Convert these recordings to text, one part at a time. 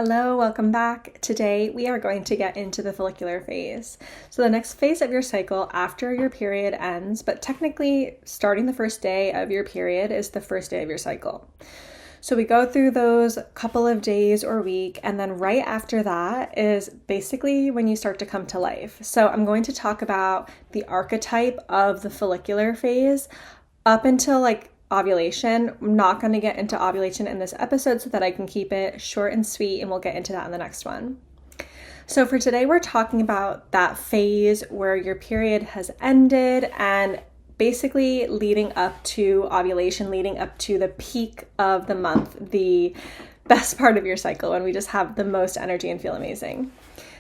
Hello, welcome back. Today we are going to get into the follicular phase. So the next phase of your cycle after your period ends, but technically starting the first day of your period is the first day of your cycle. So we go through those couple of days or week, and then right after that is basically when you start to come to life. So I'm going to talk about the archetype of the follicular phase up until ovulation. I'm not going to get into ovulation in this episode so that I can keep it short and sweet, and we'll get into that in the next one. So for today, we're talking about that phase where your period has ended and basically leading up to ovulation, leading up to the peak of the month, the best part of your cycle when we just have the most energy and feel amazing.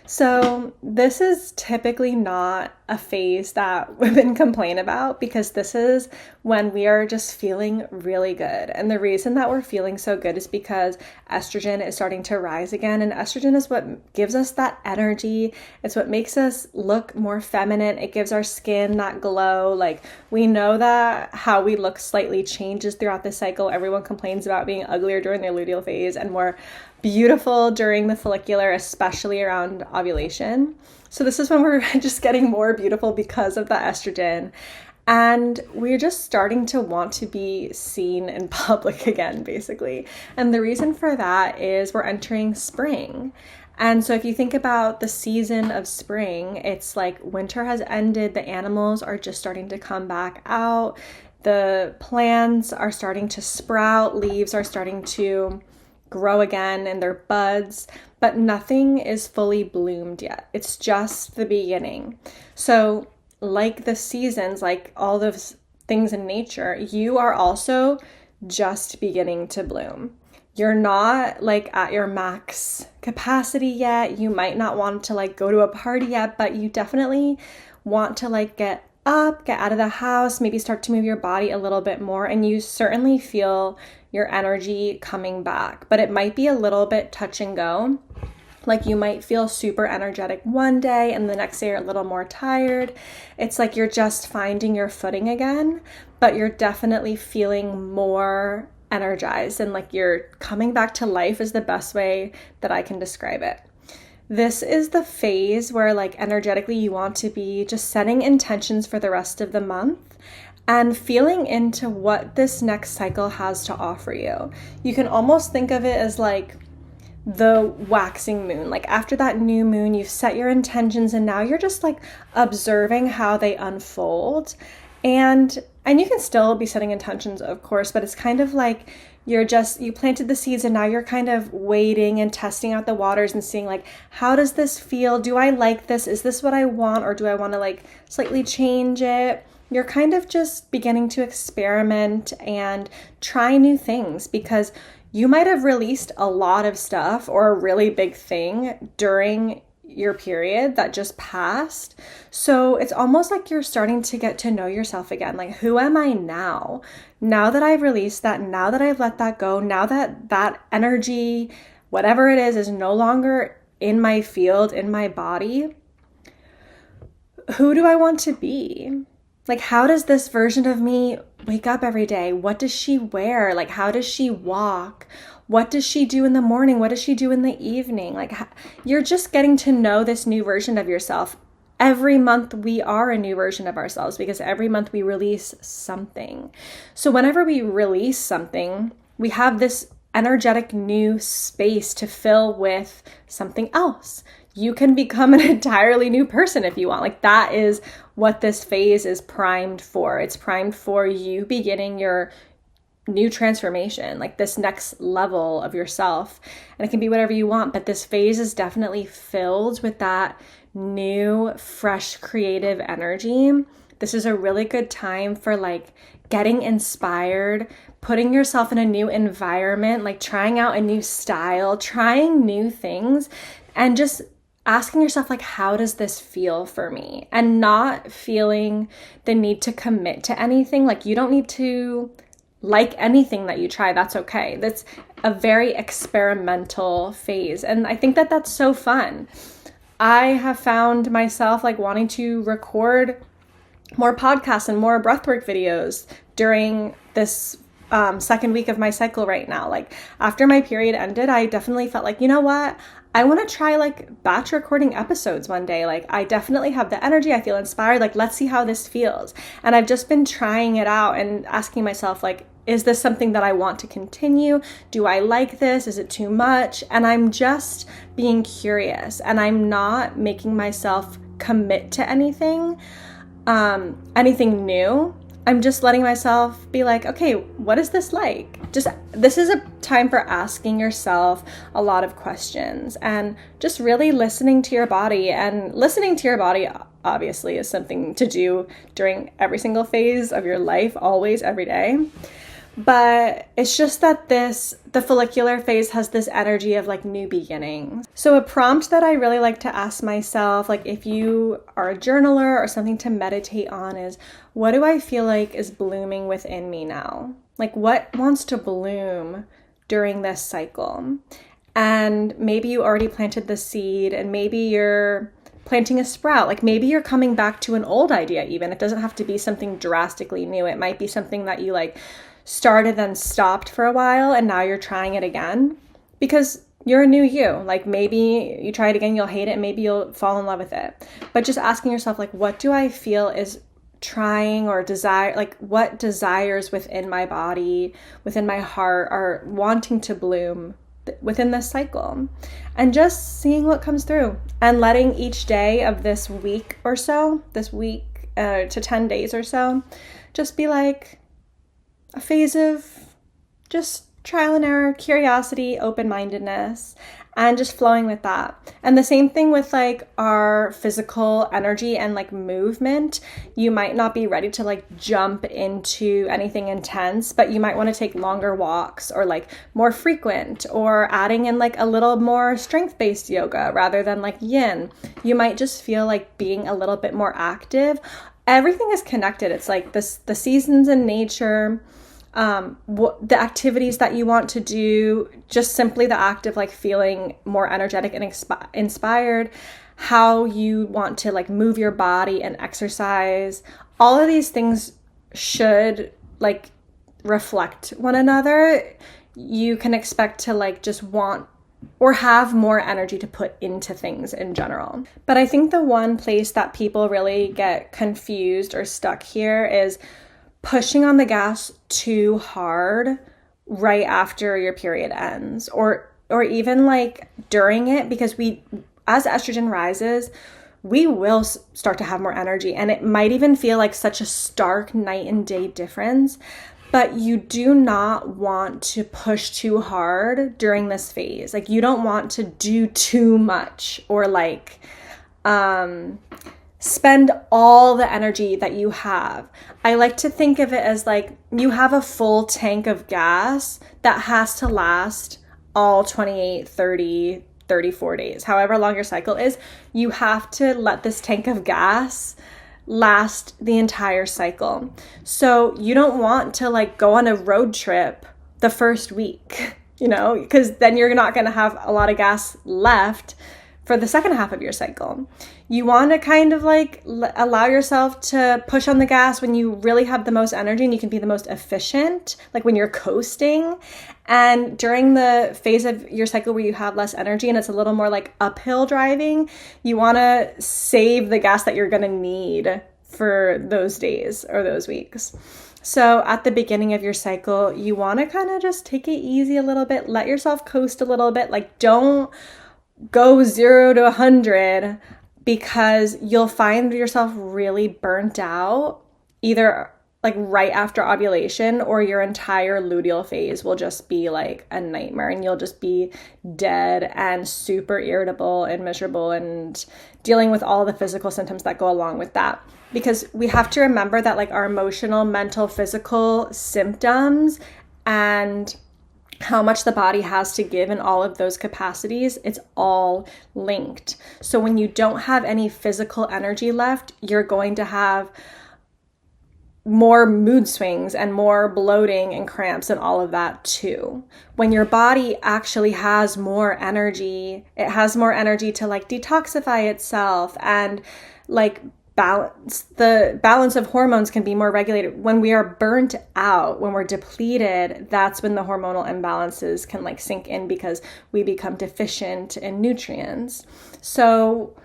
So this is typically not a phase that women complain about because this is when we are just feeling really good. And the reason that we're feeling so good is because estrogen is starting to rise again. And estrogen is what gives us that energy. It's what makes us look more feminine. It gives our skin that glow. We know that how we look slightly changes throughout the cycle. Everyone complains about being uglier during their luteal phase and more beautiful during the follicular, especially around ovulation. So this is when we're just getting more beautiful because of the estrogen. And we're just starting to want to be seen in public again, basically. And the reason for that is we're entering spring. And so if you think about the season of spring, it's like winter has ended. The animals are just starting to come back out. The plants are starting to sprout. Leaves are starting to grow again in their buds, but nothing is fully bloomed yet. It's just the beginning. So like the seasons, like all those things in nature, you are also just beginning to bloom. You're not at your max capacity yet. You might not want to go to a party yet, but you definitely want to get up, get out of the house, maybe start to move your body a little bit more, and you certainly feel your energy coming back, but it might be a little bit touch and go. You might feel super energetic one day and the next day you're a little more tired. It's like you're just finding your footing again, but you're definitely feeling more energized and you're coming back to life is the best way that I can describe it. This is the phase where energetically you want to be just setting intentions for the rest of the month and feeling into what this next cycle has to offer you. You can almost think of it as the waxing moon. After that new moon, you've set your intentions and now you're just observing how they unfold. And you can still be setting intentions, of course, but it's kind of you planted the seeds and now you're kind of waiting and testing out the waters and seeing how does this feel? Do I like this? Is this what I want? Or do I want to slightly change it? You're kind of just beginning to experiment and try new things because you might have released a lot of stuff or a really big thing during your period that just passed. So it's almost you're starting to get to know yourself again. Who am I now? Now that I've released that, now that I've let that go, now that that energy, whatever it is no longer in my field, in my body, who do I want to be? How does this version of me wake up every day? What does she wear? How does she walk? What does she do in the morning? What does she do in the evening? You're just getting to know this new version of yourself. Every month we are a new version of ourselves because every month we release something. So whenever we release something, we have this energetic new space to fill with something else. You can become an entirely new person if you want. That is what this phase is primed for. It's primed for you beginning your new transformation, this next level of yourself. And it can be whatever you want, but this phase is definitely filled with that new, fresh, creative energy. This is a really good time for getting inspired, putting yourself in a new environment, trying out a new style, trying new things, and just asking yourself, how does this feel for me? And not feeling the need to commit to anything. You don't need to like anything that you try. That's okay. That's a very experimental phase. And I think that that's so fun. I have found myself wanting to record more podcasts and more breathwork videos during this second week of my cycle right now. Like after my period ended, I definitely felt like, you know what? I want to try like batch recording episodes one day. Like I definitely have the energy. I feel inspired. Like, let's see how this feels. And I've just been trying it out and asking myself, like, is this something that I want to continue? Do I like this? Is it too much? And I'm just being curious, and I'm not making myself commit to anything new. I'm just letting myself be like, okay, what is this like? This is a time for asking yourself a lot of questions and just really listening to your body. And listening to your body obviously is something to do during every single phase of your life, always, every day. But it's just that the follicular phase has this energy of like new beginnings. So a prompt that I really like to ask myself, like if you are a journaler or something to meditate on, is what do I feel like is blooming within me now? Like what wants to bloom during this cycle? And maybe you already planted the seed, and maybe you're planting a sprout. Like maybe you're coming back to an old idea even. It doesn't have to be something drastically new. It might be something that you like started then stopped for a while and now you're trying it again because you're a new you. Like maybe you try it again, you'll hate it, and maybe you'll fall in love with it. But just asking yourself, like, what do I feel is trying or desire, like what desires within my body, within my heart are wanting to bloom within this cycle, and just seeing what comes through and letting each day of this week to 10 days or so, just be like a phase of just trial and error, curiosity, open-mindedness, and just flowing with that. And the same thing with like our physical energy and like movement. You might not be ready to like jump into anything intense, but you might want to take longer walks or like more frequent, or adding in like a little more strength-based yoga rather than like yin. You might just feel like being a little bit more active. Everything is connected. It's like the seasons in nature, the activities that you want to do, just simply the act of like feeling more energetic and inspired, how you want to like move your body and exercise. All of these things should like reflect one another. You can expect to like just want or have more energy to put into things in general. But I think the one place that people really get confused or stuck here is pushing on the gas too hard right after your period ends, or even like during it, because as estrogen rises, we will start to have more energy, and it might even feel like such a stark night and day difference. But you do not want to push too hard during this phase. Like you don't want to do too much or like spend all the energy that you have. I like to think of it as like you have a full tank of gas that has to last all 28, 30, 34 days, however long your cycle is. You have to let this tank of gas last the entire cycle. So you don't want to like go on a road trip the first week, because then you're not going to have a lot of gas left for the second half of your cycle. You want to kind of like allow yourself to push on the gas when you really have the most energy and you can be the most efficient, like when you're coasting. And during the phase of your cycle where you have less energy and it's a little more like uphill driving, you want to save the gas that you're going to need for those days or those weeks. So at the beginning of your cycle, you want to kind of just take it easy a little bit, let yourself coast a little bit. Like don't go 0 to 100, because you'll find yourself really burnt out either like right after ovulation, or your entire luteal phase will just be like a nightmare and you'll just be dead and super irritable and miserable and dealing with all the physical symptoms that go along with that. Because we have to remember that like our emotional, mental, physical symptoms and how much the body has to give in all of those capacities, it's all linked. So when you don't have any physical energy left, you're going to have more mood swings and more bloating and cramps and all of that too. When your body actually has more energy, it has more energy to like detoxify itself and like the balance of hormones can be more regulated. When we are burnt out, when we're depleted, that's when the hormonal imbalances can like sink in because we become deficient in nutrients. So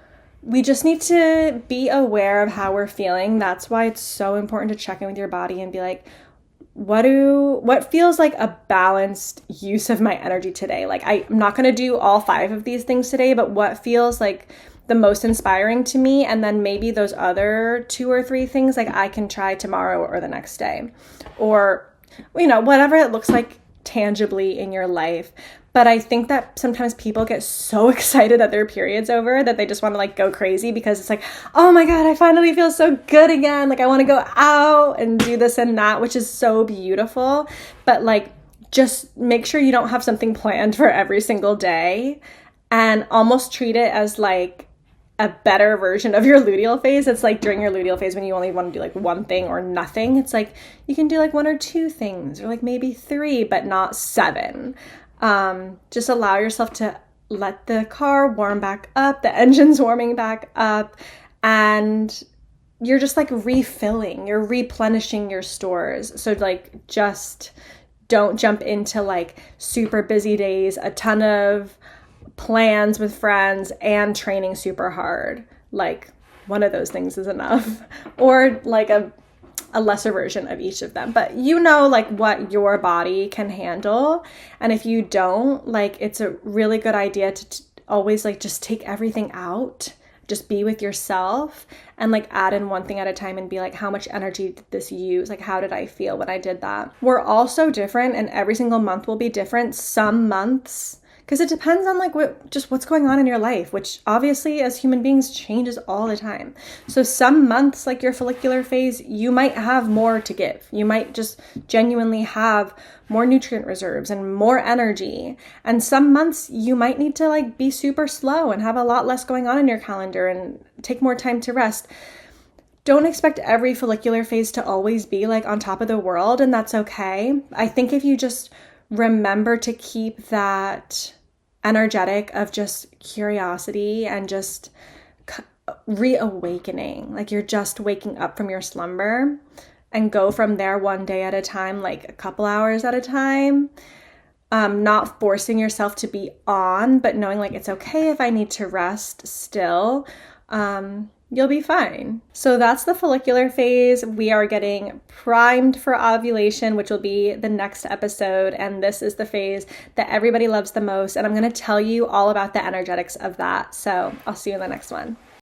we just need to be aware of how we're feeling. That's why it's so important to check in with your body and be like, what feels like a balanced use of my energy today? Like, I'm not going to do all 5 of these things today, but what feels like the most inspiring to me, and then maybe those other 2 or 3 things like I can try tomorrow or the next day, or whatever it looks like tangibly in your life. But I think that sometimes people get so excited that their period's over that they just want to like go crazy because it's like, oh my God, I finally feel so good again. Like I want to go out and do this and that, which is so beautiful. But like, just make sure you don't have something planned for every single day, and almost treat it as like a better version of your luteal phase. It's like during your luteal phase when you only want to do like one thing or nothing. It's like you can do like 1 or 2 things, or like maybe 3, but not 7. Just allow yourself to let the car warm back up, the engine's warming back up, and you're just like refilling, you're replenishing your stores. So like just don't jump into like super busy days, a ton of plans with friends, and training super hard. Like one of those things is enough, or like a lesser version of each of them. But like what your body can handle. And if you don't, like it's a really good idea to always like just take everything out, just be with yourself, and like add in one thing at a time and be like, how much energy did this use? Like, how did I feel when I did that? We're all so different, and every single month will be different. Some months, because it depends on like what's going on in your life, which obviously as human beings changes all the time. So some months, like your follicular phase, you might have more to give. You might just genuinely have more nutrient reserves and more energy. And some months you might need to like be super slow and have a lot less going on in your calendar and take more time to rest. Don't expect every follicular phase to always be like on top of the world, and that's okay. I think if you just remember to keep that energetic of just curiosity and just reawakening, like you're just waking up from your slumber, and go from there one day at a time, like a couple hours at a time, not forcing yourself to be on, but knowing like it's okay if I need to rest still. You'll be fine. So that's the follicular phase. We are getting primed for ovulation, which will be the next episode. And this is the phase that everybody loves the most. And I'm going to tell you all about the energetics of that. So I'll see you in the next one.